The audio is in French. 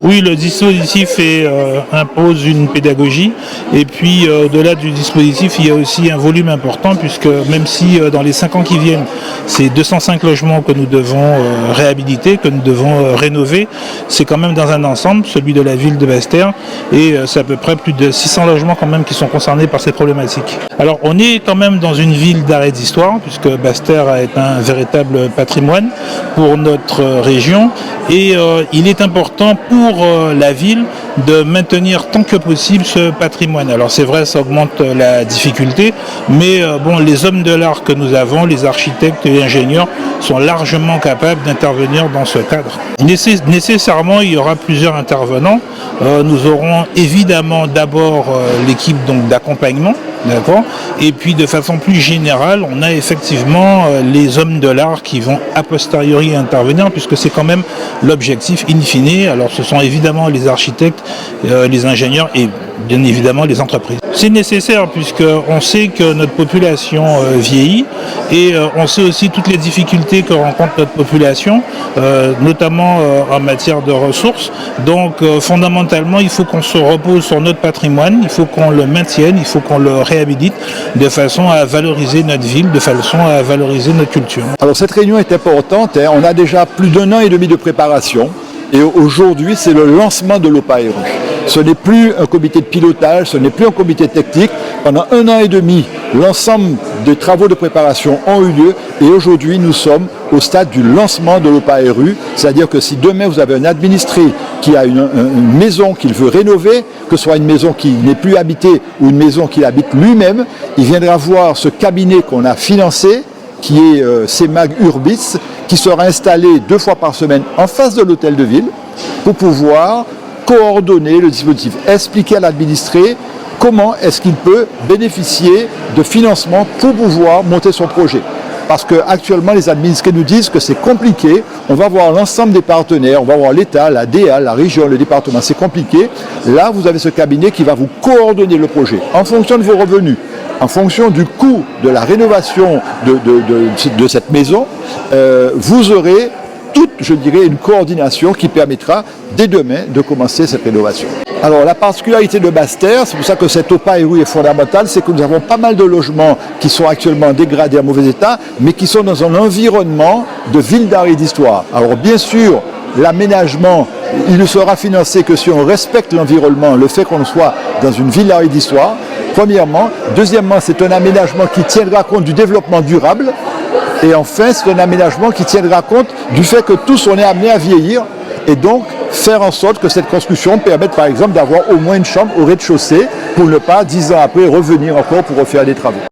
Oui, le dispositif impose une pédagogie et puis au-delà du dispositif, il y a aussi un volume important puisque même si dans les 5 ans qui viennent, c'est 205 logements que nous devons réhabiliter, que nous devons rénover, c'est quand même dans un ensemble, celui de la ville de Basse-Terre, et c'est à peu près plus de 600 logements quand même qui sont concernés par cette problématique. Alors on est quand même dans une ville d'arrêt d'histoire puisque Basse-Terre est un véritable patrimoine pour notre région et il est important pour la ville de maintenir tant que possible ce patrimoine. Alors c'est vrai, ça augmente la difficulté, mais bon, les hommes de l'art que nous avons, les architectes et les ingénieurs, sont largement capables d'intervenir dans ce cadre. Nécessairement, il y aura plusieurs intervenants. Nous aurons évidemment d'abord l'équipe d'accompagnement. D'accord. Et puis de façon plus générale, on a effectivement les hommes de l'art qui vont a posteriori intervenir puisque c'est quand même l'objectif in fine. Alors ce sont évidemment les architectes, les ingénieurs et bien évidemment les entreprises. C'est nécessaire puisqu'on sait que notre population vieillit et on sait aussi toutes les difficultés que rencontre notre population, notamment en matière de ressources. Donc fondamentalement, il faut qu'on se repose sur notre patrimoine, il faut qu'on le maintienne, il faut qu'on le réhabilite de façon à valoriser notre ville, de façon à valoriser notre culture. Alors cette réunion est importante, hein. On a déjà plus d'1 an et demi de préparation et aujourd'hui c'est le lancement de l'OPAERU. Ce n'est plus un comité de pilotage, ce n'est plus un comité technique. Pendant 1 an et demi, l'ensemble des travaux de préparation ont eu lieu et aujourd'hui nous sommes au stade du lancement de l'OPAERU. C'est-à-dire que si demain vous avez un administré qui a une maison qu'il veut rénover, que ce soit une maison qui n'est plus habitée ou une maison qu'il habite lui-même, il viendra voir ce cabinet qu'on a financé, qui est CEMAG Urbis, qui sera installé 2 fois par semaine en face de l'hôtel de ville pour pouvoir coordonner le dispositif, expliquer à l'administré comment est-ce qu'il peut bénéficier de financement pour pouvoir monter son projet. Parce qu'actuellement, les administrés nous disent que c'est compliqué. On va voir l'ensemble des partenaires, on va voir l'État, la DA, la région, le département. C'est compliqué. Là, vous avez ce cabinet qui va vous coordonner le projet en fonction de vos revenus, en fonction du coût de la rénovation de cette maison. Vous aurez toute, je dirais, une coordination qui permettra dès demain de commencer cette rénovation. Alors la particularité de Basse-Terre, c'est pour ça que cette OPAERU est fondamentale, c'est que nous avons pas mal de logements qui sont actuellement dégradés en mauvais état, mais qui sont dans un environnement de ville d'arrêt d'histoire. Alors bien sûr, l'aménagement, il ne sera financé que si on respecte l'environnement, le fait qu'on soit dans une ville d'arrêt d'histoire, premièrement. Deuxièmement, c'est un aménagement qui tiendra compte du développement durable. Et enfin, c'est un aménagement qui tiendra compte du fait que tous on est amenés à vieillir et donc faire en sorte que cette construction permette par exemple d'avoir au moins une chambre au rez-de-chaussée pour ne pas 10 ans après revenir encore pour refaire des travaux.